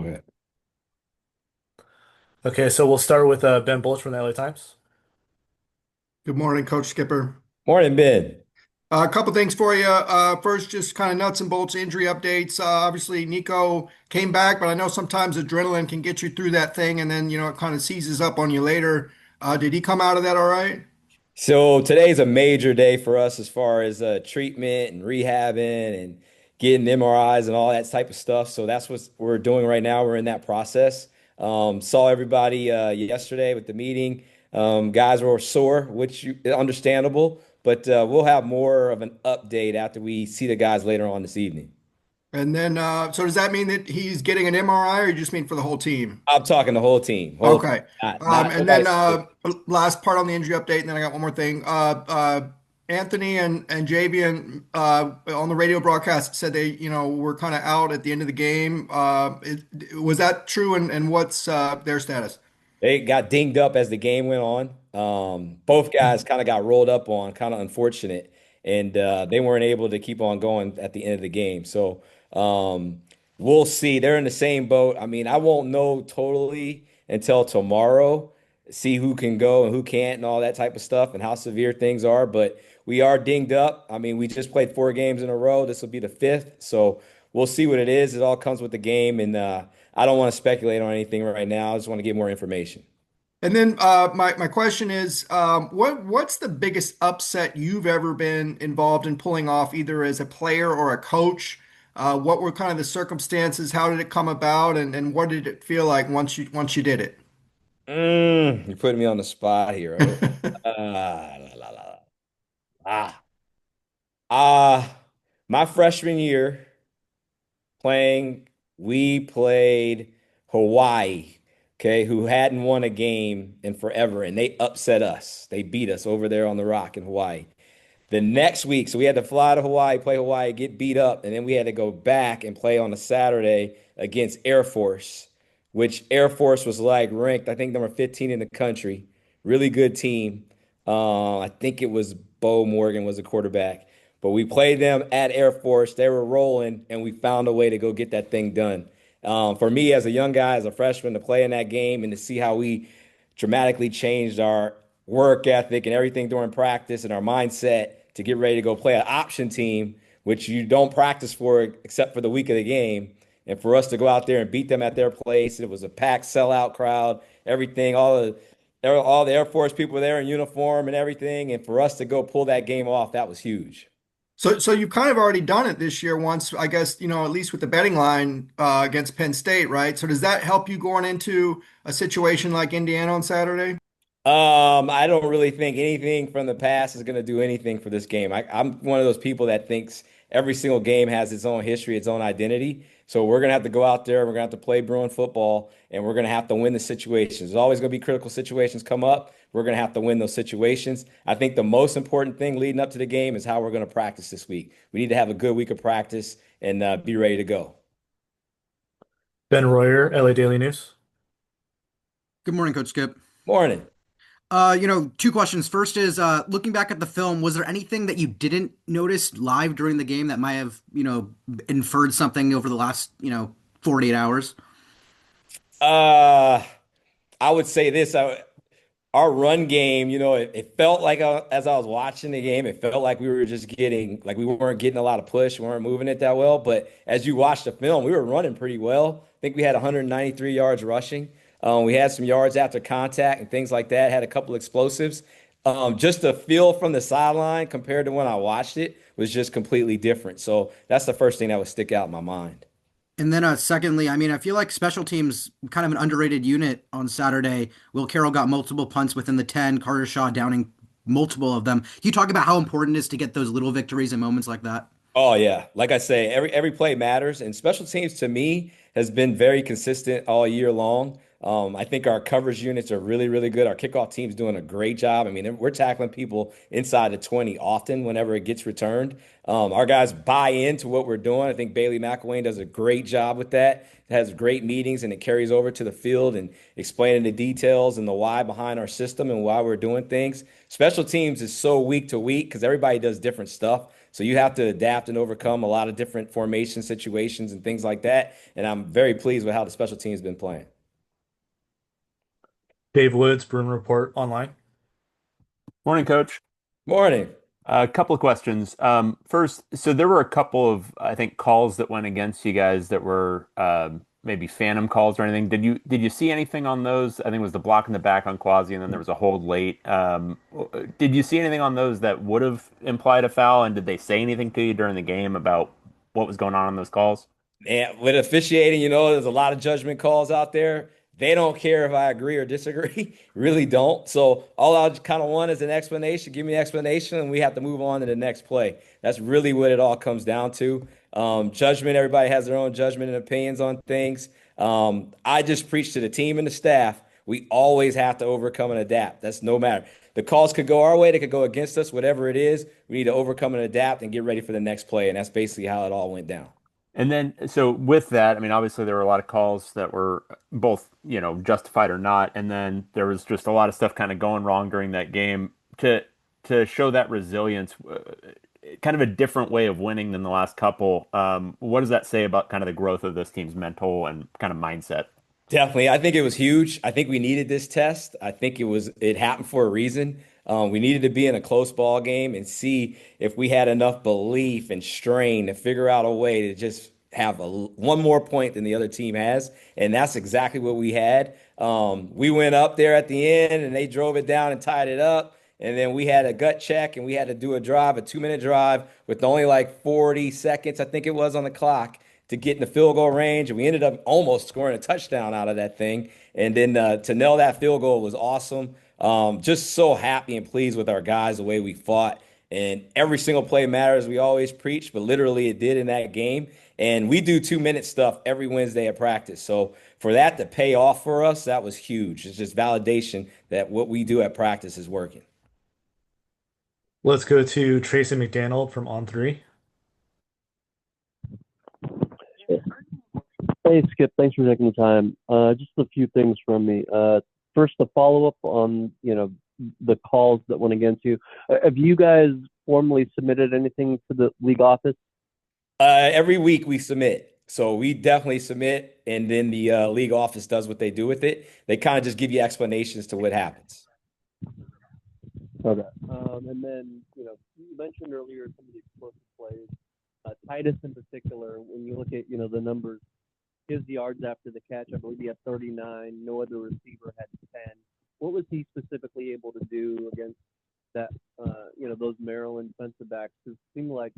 Okay. Okay, so we'll start with Ben Bulch from the LA Times. Good morning, Coach Skipper. Morning, Ben. A couple things for you. First, just kind of nuts and bolts injury updates. Obviously, Nico came back, but I know sometimes adrenaline can get you through that thing, and then it kind of seizes up on you later. Did he come out of that all right? So today's a major day for us as far as treatment and rehabbing and getting MRIs and all that type of stuff. So that's what we're doing right now. We're in that process. Saw everybody yesterday with the meeting. Guys were sore, which understandable, but we'll have more of an update after we see the guys later on this evening. And then, so does that mean that he's getting an MRI, or you just mean for the whole team? I'm talking the whole team, Okay. not And nobody. then last part on the injury update, and then I got one more thing. Anthony and Javian on the radio broadcast said they, were kind of out at the end of the game. Was that true? And what's their status? They got dinged up as the game went on. Both guys kind of got rolled up on, kind of unfortunate, and they weren't able to keep on going at the end of the game. So we'll see. They're in the same boat. I mean, I won't know totally until tomorrow, see who can go and who can't, and all that type of stuff, and how severe things are. But we are dinged up. I mean, we just played 4 games in a row. This will be the fifth, so we'll see what it is. It all comes with the game, and I don't want to speculate on anything right now. I just want to get more information. And then my question is, what's the biggest upset you've ever been involved in pulling off, either as a player or a coach? What were kind of the circumstances? How did it come about, and what did it feel like once you did it? You're putting me on the spot here. La, la, la. Ah, my freshman year playing, we played Hawaii, okay, who hadn't won a game in forever, and they upset us. They beat us over there on the Rock in Hawaii. The next week, so we had to fly to Hawaii, play Hawaii, get beat up, and then we had to go back and play on a Saturday against Air Force, which Air Force was like ranked, I think, number 15 in the country. Really good team. I think it was Bo Morgan was the quarterback. But we played them at Air Force. They were rolling, and we found a way to go get that thing done. For me, as a young guy, as a freshman, to play in that game and to see how we dramatically changed our work ethic and everything during practice and our mindset to get ready to go play an option team, which you don't practice for except for the week of the game. And for us to go out there and beat them at their place, it was a packed sellout crowd, everything, all the Air Force people were there in uniform and everything. And for us to go pull that game off, that was huge. So you've kind of already done it this year once, I guess, at least with the betting line against Penn State, right? So does that help you going into a situation like Indiana on Saturday? I don't really think anything from the past is going to do anything for this game. I'm one of those people that thinks every single game has its own history, its own identity. So we're going to have to go out there, we're going to have to play Bruin football, and we're going to have to win the situations. There's always going to be critical situations come up. We're going to have to win those situations. I think the most important thing leading up to the game is how we're going to practice this week. We need to have a good week of practice and be ready to go. Ben Royer, LA Daily News. Good morning, Coach Skip. Morning. Two questions. First is looking back at the film, was there anything that you didn't notice live during the game that might have, inferred something over the last, 48 hours? Uh, I would say this. Our run game, it felt like as I was watching the game, it felt like we were just getting, like we weren't getting a lot of push, we weren't moving it that well. But as you watch the film, we were running pretty well. I think we had 193 yards rushing. We had some yards after contact and things like that, had a couple explosives. Just the feel from the sideline compared to when I watched it was just completely different. So that's the first thing that would stick out in my mind. And then secondly, I mean, I feel like special teams kind of an underrated unit on Saturday. Will Carroll got multiple punts within the 10, Carter Shaw downing multiple of them. Can you talk about how important it is to get those little victories and moments like that? Oh yeah, like I say, every play matters, and special teams to me has been very consistent all year long. I think our coverage units are really, really good. Our kickoff team's doing a great job. I mean, we're tackling people inside the 20 often whenever it gets returned. Our guys buy into what we're doing. I think Bailey McElwain does a great job with that. Has great meetings and it carries over to the field and explaining the details and the why behind our system and why we're doing things. Special teams is so week to week because everybody does different stuff. So you have to adapt and overcome a lot of different formation situations and things like that. And I'm very pleased with how the special team's been playing. Dave Woods, Bruin Report Online. Morning, Coach. Morning. A couple of questions. First, so there were a couple of, I think, calls that went against you guys that were maybe phantom calls or anything. Did you see anything on those? I think it was the block in the back on Quasi, and then there was a hold late. Did you see anything on those that would have implied a foul? And did they say anything to you during the game about what was going on those calls? And with officiating, there's a lot of judgment calls out there. They don't care if I agree or disagree, really don't. So all I kind of want is an explanation. Give me an explanation, and we have to move on to the next play. That's really what it all comes down to. Judgment, everybody has their own judgment and opinions on things. I just preach to the team and the staff. We always have to overcome and adapt. That's no matter. The calls could go our way, they could go against us, whatever it is. We need to overcome and adapt and get ready for the next play. And that's basically how it all went down. And then, so with that, I mean, obviously there were a lot of calls that were both, justified or not, and then there was just a lot of stuff kind of going wrong during that game. To show that resilience, kind of a different way of winning than the last couple. What does that say about kind of the growth of this team's mental and kind of mindset? Definitely. I think it was huge. I think we needed this test. I think it happened for a reason. We needed to be in a close ball game and see if we had enough belief and strain to figure out a way to just have one more point than the other team has. And that's exactly what we had. We went up there at the end and they drove it down and tied it up. And then we had a gut check and we had to do a drive, a 2-minute drive with only like 40 seconds, I think it was on the clock to get in the field goal range. And we ended up almost scoring a touchdown out of that thing. And then to nail that field goal was awesome. Just so happy and pleased with our guys, the way we fought. And every single play matters. We always preach, but literally it did in that game. And we do 2-minute stuff every Wednesday at practice. So for that to pay off for us, that was huge. It's just validation that what we do at practice is working. Let's go to Tracy McDaniel from On3. Hey, Skip, thanks for taking the time. Just a few things from me. First, a follow-up on, the calls that went against you. Have you guys formally submitted anything to the league office? Every week we submit. So we definitely submit, and then the league office does what they do with it. They kind of just give you explanations to what happens. Okay. And then, you mentioned earlier some of the explosive plays. Titus in particular, when you look at, the numbers, his yards after the catch, I believe he had 39. No other receiver had 10. What was he specifically able to do against that, those Maryland defensive backs? Because it seemed like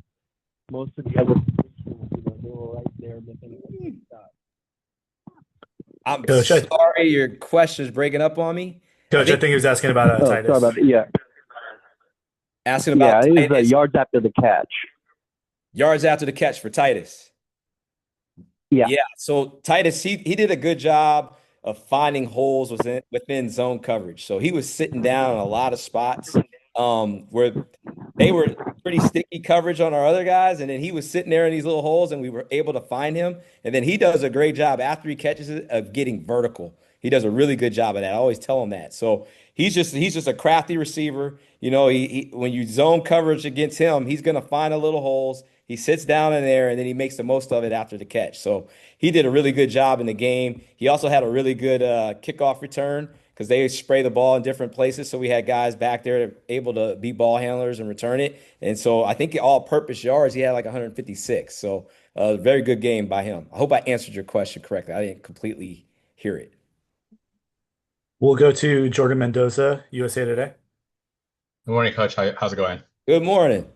most of the other positions, they were right there making a stop. I'm Coach, sorry, your question is breaking up on me. Coach, I think he was asking about Oh, Titus. sorry about it. Yeah. Asking about Yeah, it was Titus, yards after the catch. yards after the catch for Titus. Yeah. Yeah, so Titus, he did a good job of finding holes within zone coverage. So he was sitting down in a lot of spots where they were pretty sticky coverage on our other guys, and then he was sitting there in these little holes, and we were able to find him. And then he does a great job after he catches it of getting vertical. He does a really good job of that. I always tell him that. So he's just a crafty receiver. When you zone coverage against him, he's going to find the little holes. He sits down in there and then he makes the most of it after the catch. So he did a really good job in the game. He also had a really good kickoff return because they spray the ball in different places. So we had guys back there able to be ball handlers and return it. And so I think all-purpose yards, he had like 156. So a very good game by him. I hope I answered your question correctly. I didn't completely hear it. We'll go to Jordan Mendoza, USA Today. Good morning, Coach. How's it going? Good morning.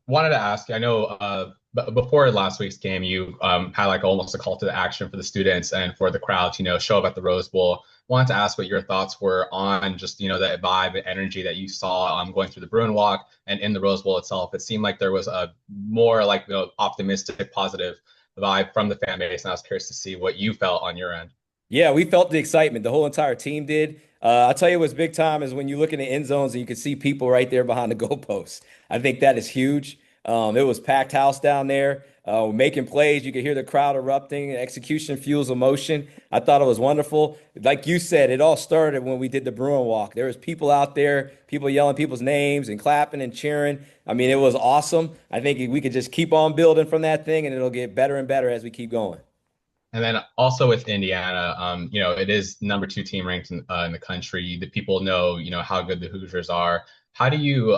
Wanted to ask you, I know before last week's game, you had like almost a call to the action for the students and for the crowd to, show up at the Rose Bowl. Wanted to ask what your thoughts were on just, that vibe and energy that you saw going through the Bruin Walk and in the Rose Bowl itself. It seemed like there was a more like, optimistic, positive vibe from the fan base. And I was curious to see what you felt on your end. Yeah, we felt the excitement. The whole entire team did. I'll tell you what's big time is when you look in the end zones and you can see people right there behind the goalposts. I think that is huge. It was packed house down there. making plays. You could hear the crowd erupting. Execution fuels emotion. I thought it was wonderful. Like you said, it all started when we did the Bruin Walk. There was people out there, people yelling people's names and clapping and cheering. I mean, it was awesome. I think we could just keep on building from that thing, and it'll get better and better as we keep going. And then also with Indiana, it is number two team ranked in the country. The people know, how good the Hoosiers are. How do you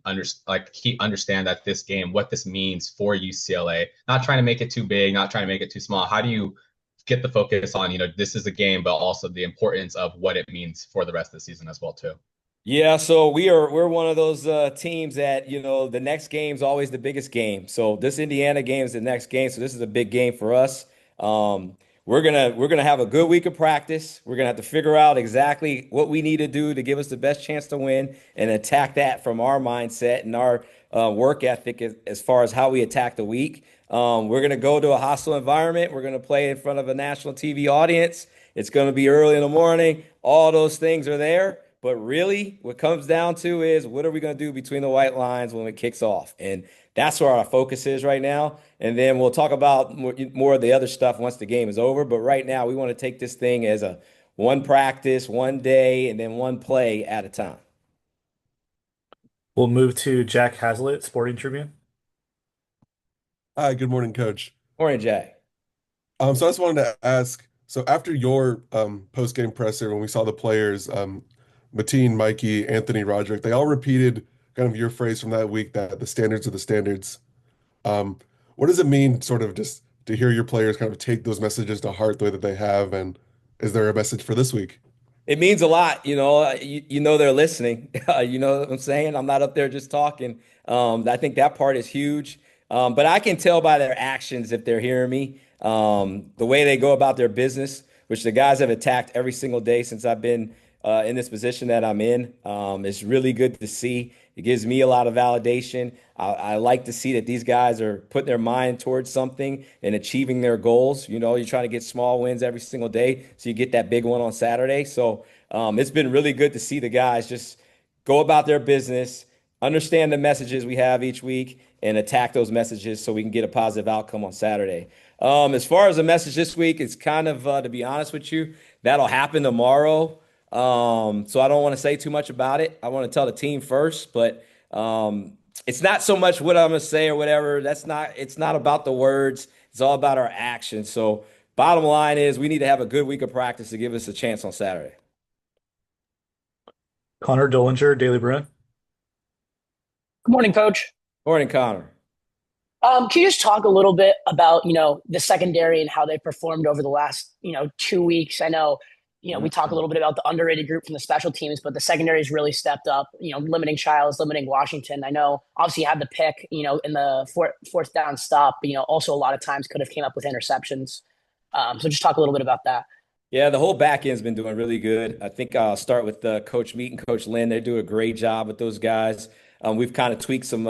understand that this game, what this means for UCLA? Not trying to make it too big, not trying to make it too small. How do you get the focus on, this is a game, but also the importance of what it means for the rest of the season as well too? Yeah, so we're one of those teams that, the next game's always the biggest game. So this Indiana game is the next game, so this is a big game for us. Um, we're gonna have a good week of practice. We're gonna have to figure out exactly what we need to do to give us the best chance to win and attack that from our mindset and our work ethic as far as how we attack the week. We're gonna go to a hostile environment. We're gonna play in front of a national TV audience. It's gonna be early in the morning. All those things are there. But really, what comes down to is what are we going to do between the white lines when it kicks off? And that's where our focus is right now. And then we'll talk about more of the other stuff once the game is over. But right now, we want to take this thing as a one practice, one day, and then one play at a time. We'll move to Jack Hazlitt, Sporting Tribune. Hi, good morning, Coach. Morning, Jack. So I just wanted to ask, so after your post-game presser, when we saw the players, Mateen, Mikey, Anthony, Roderick, they all repeated kind of your phrase from that week that the standards are the standards. Um, what does it mean, sort of, just to hear your players kind of take those messages to heart the way that they have? And is there a message for this week? It means a lot, you know they're listening. You know what I'm saying? I'm not up there just talking. I think that part is huge. But I can tell by their actions if they're hearing me. The way they go about their business, which the guys have attacked every single day since I've been in this position that I'm in. It's really good to see. It gives me a lot of validation. I like to see that these guys are putting their mind towards something and achieving their goals. You're trying to get small wins every single day, so you get that big one on Saturday. So it's been really good to see the guys just go about their business, understand the messages we have each week, and attack those messages so we can get a positive outcome on Saturday. As far as the message this week, it's kind of, to be honest with you, that'll happen tomorrow. So I don't want to say too much about it. I want to tell the team first, but it's not so much what I'm going to say or whatever. It's not about the words. It's all about our actions. So bottom line is we need to have a good week of practice to give us a chance on Saturday. Connor Dollinger, Daily Bruin. Good morning, Coach. Morning, Connor. Can you just talk a little bit about, the secondary and how they performed over the last, 2 weeks? I know, we talk a little bit about the underrated group from the special teams, but the secondary has really stepped up, limiting Childs, limiting Washington. I know, obviously, you had the pick, in the fourth down stop, but, also a lot of times could have came up with interceptions. So just talk a little bit about that. Yeah, the whole back end's been doing really good. I think I'll start with Coach Meat and Coach Lynn. They do a great job with those guys. We've kind of tweaked some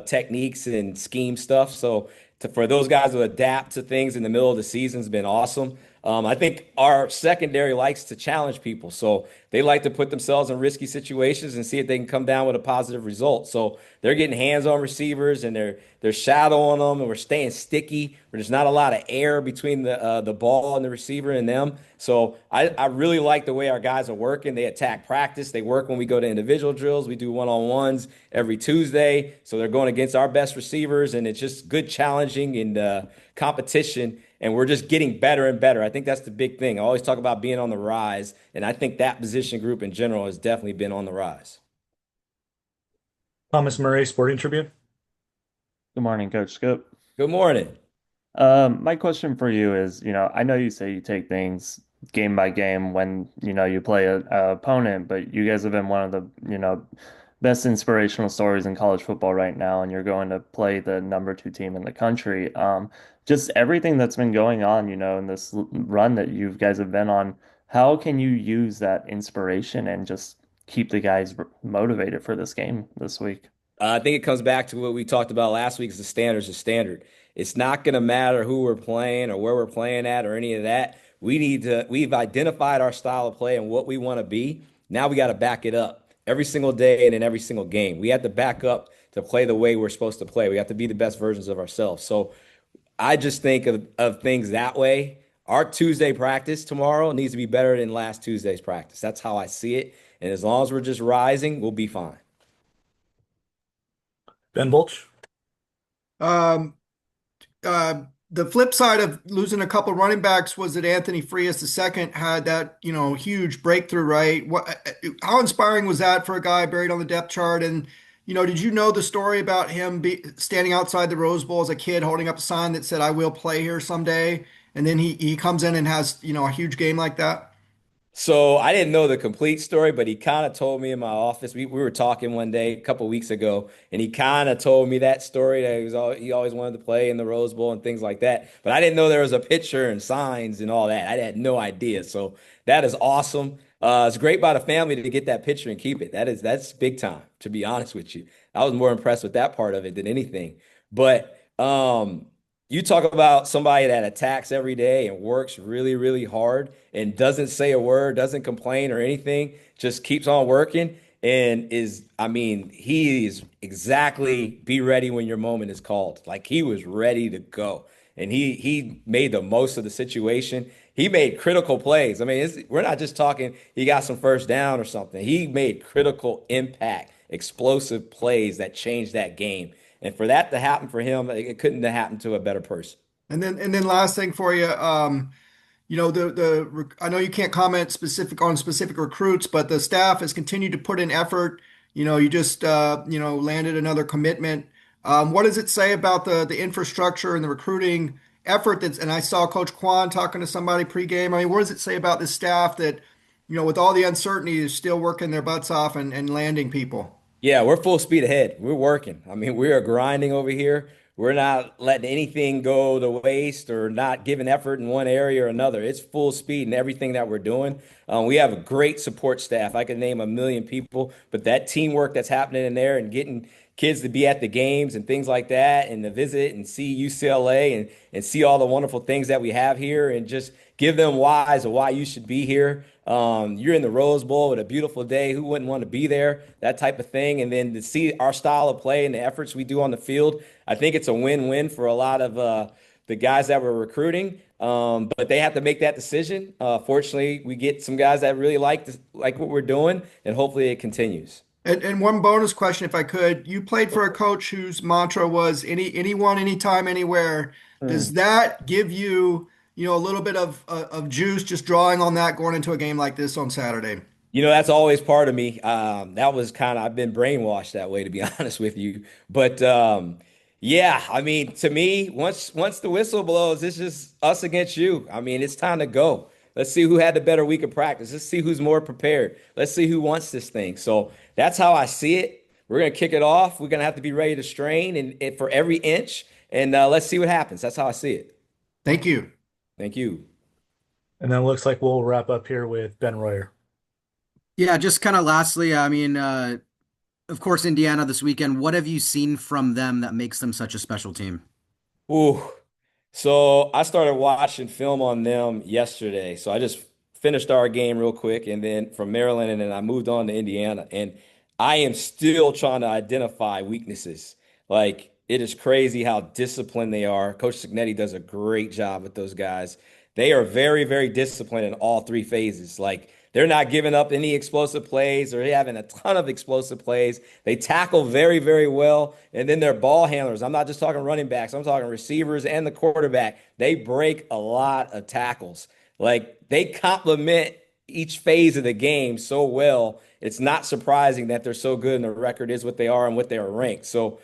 techniques and scheme stuff. So for those guys to adapt to things in the middle of the season has been awesome. I think our secondary likes to challenge people. So they like to put themselves in risky situations and see if they can come down with a positive result. So they're getting hands on receivers and they're shadowing them and we're staying sticky. There's not a lot of air between the ball and the receiver and them. So I really like the way our guys are working. They attack practice. They work when we go to individual drills. We do one-on-ones every Tuesday. So they're going against our best receivers and it's just good challenging and competition. And we're just getting better and better. I think that's the big thing. I always talk about being on the rise. And I think that position group in general has definitely been on the rise. Thomas Murray, Sporting Tribune. Good morning, Coach Scoop. Good morning. My question for you is, I know you say you take things game by game when, you play a opponent, but you guys have been one of the, best inspirational stories in college football right now, and you're going to play the number two team in the country. Just everything that's been going on, in this run that you guys have been on, how can you use that inspiration and just keep the guys motivated for this game this week? I think it comes back to what we talked about last week is the standards of standard. It's not going to matter who we're playing or where we're playing at or any of that. We've identified our style of play and what we want to be. Now we got to back it up every single day and in every single game. We have to back up to play the way we're supposed to play. We have to be the best versions of ourselves. So I just think of things that way. Our Tuesday practice tomorrow needs to be better than last Tuesday's practice. That's how I see it. And as long as we're just rising, we'll be fine. Ben Bolch. Um, the flip side of losing a couple running backs was that Anthony Frias II had that, huge breakthrough, right? How inspiring was that for a guy buried on the depth chart? And, did you know the story about him standing outside the Rose Bowl as a kid holding up a sign that said, "I will play here someday"? And then he comes in and has, a huge game like that. So I didn't know the complete story, but he kind of told me in my office. We were talking one day a couple weeks ago, and he kind of told me that story that he always wanted to play in the Rose Bowl and things like that. But I didn't know there was a picture and signs and all that. I had no idea. So that is awesome. It's great by the family to get that picture and keep it. That's big time, to be honest with you. I was more impressed with that part of it than anything. But you talk about somebody that attacks every day and works really, really hard and doesn't say a word, doesn't complain or anything, just keeps on working and I mean, he is exactly be ready when your moment is called. Like he was ready to go. And he made the most of the situation. He made critical plays. I mean, we're not just talking he got some first down or something. He made critical impact, explosive plays that changed that game. And for that to happen for him, it couldn't have happened to a better person. And then last thing for you, I know you can't comment on specific recruits, but the staff has continued to put in effort. You just landed another commitment. What does it say about the infrastructure and the recruiting effort and I saw Coach Kwan talking to somebody pregame. I mean, what does it say about this staff that, with all the uncertainty, is still working their butts off and landing people? Yeah, we're full speed ahead. We're working. I mean, we are grinding over here. We're not letting anything go to waste or not giving effort in one area or another. It's full speed in everything that we're doing. We have a great support staff. I could name a million people, but that teamwork that's happening in there and getting kids to be at the games and things like that and to visit and see UCLA and see all the wonderful things that we have here and just give them whys of why you should be here. You're in the Rose Bowl with a beautiful day. Who wouldn't want to be there? That type of thing. And then to see our style of play and the efforts we do on the field, I think it's a win-win for a lot of the guys that we're recruiting. But they have to make that decision. Fortunately, we get some guys that really like what we're doing, and hopefully it continues. And one bonus question, if I could. You played for a coach whose mantra was anyone, anytime, anywhere. Does that give you, a little bit of juice just drawing on that going into a game like this on Saturday? That's always part of me. That was I've been brainwashed that way, to be honest with you. But yeah, I mean, to me, once the whistle blows, it's just us against you. I mean, it's time to go. Let's see who had the better week of practice. Let's see who's more prepared. Let's see who wants this thing. So that's how I see it. We're gonna kick it off. We're gonna have to be ready to strain and for every inch, and let's see what happens. That's how I see it. Thank you. Thank you. And then it looks like we'll wrap up here with Ben Royer. Yeah, just kind of lastly, I mean, of course, Indiana this weekend. What have you seen from them that makes them such a special team? Ooh, so I started watching film on them yesterday. So I just finished our game real quick and then from Maryland and then I moved on to Indiana. And I am still trying to identify weaknesses. Like it is crazy how disciplined they are. Coach Signetti does a great job with those guys. They are very, very disciplined in all three phases. Like they're not giving up any explosive plays or they having a ton of explosive plays. They tackle very, very well. And then their ball handlers. I'm not just talking running backs. I'm talking receivers and the quarterback. They break a lot of tackles. Like they complement each phase of the game so well. It's not surprising that they're so good and the record is what they are and what they are ranked. So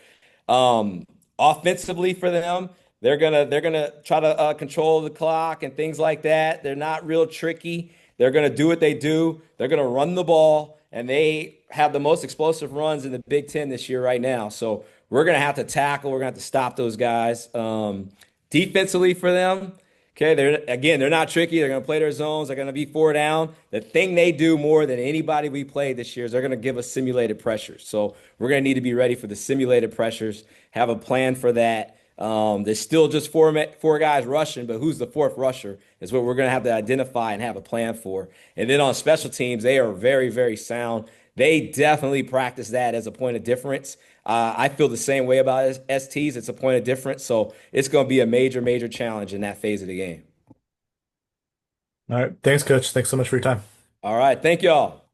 um, offensively for them, they're gonna try to control the clock and things like that. They're not real tricky. They're gonna do what they do. They're gonna run the ball, and they have the most explosive runs in the Big Ten this year right now. So we're gonna have to tackle. We're gonna have to stop those guys. Defensively for them, okay, they're not tricky. They're gonna play their zones. They're gonna be four down. The thing they do more than anybody we played this year is they're gonna give us simulated pressures. So we're gonna need to be ready for the simulated pressures. Have a plan for that. There's still just four guys rushing, but who's the fourth rusher is what we're going to have to identify and have a plan for. And then on special teams, they are very, very sound. They definitely practice that as a point of difference. I feel the same way about STs. It's a point of difference. So it's going to be a major, major challenge in that phase of the game. All right. Thanks, Coach. Thanks so much for your time. All right. Thank y'all.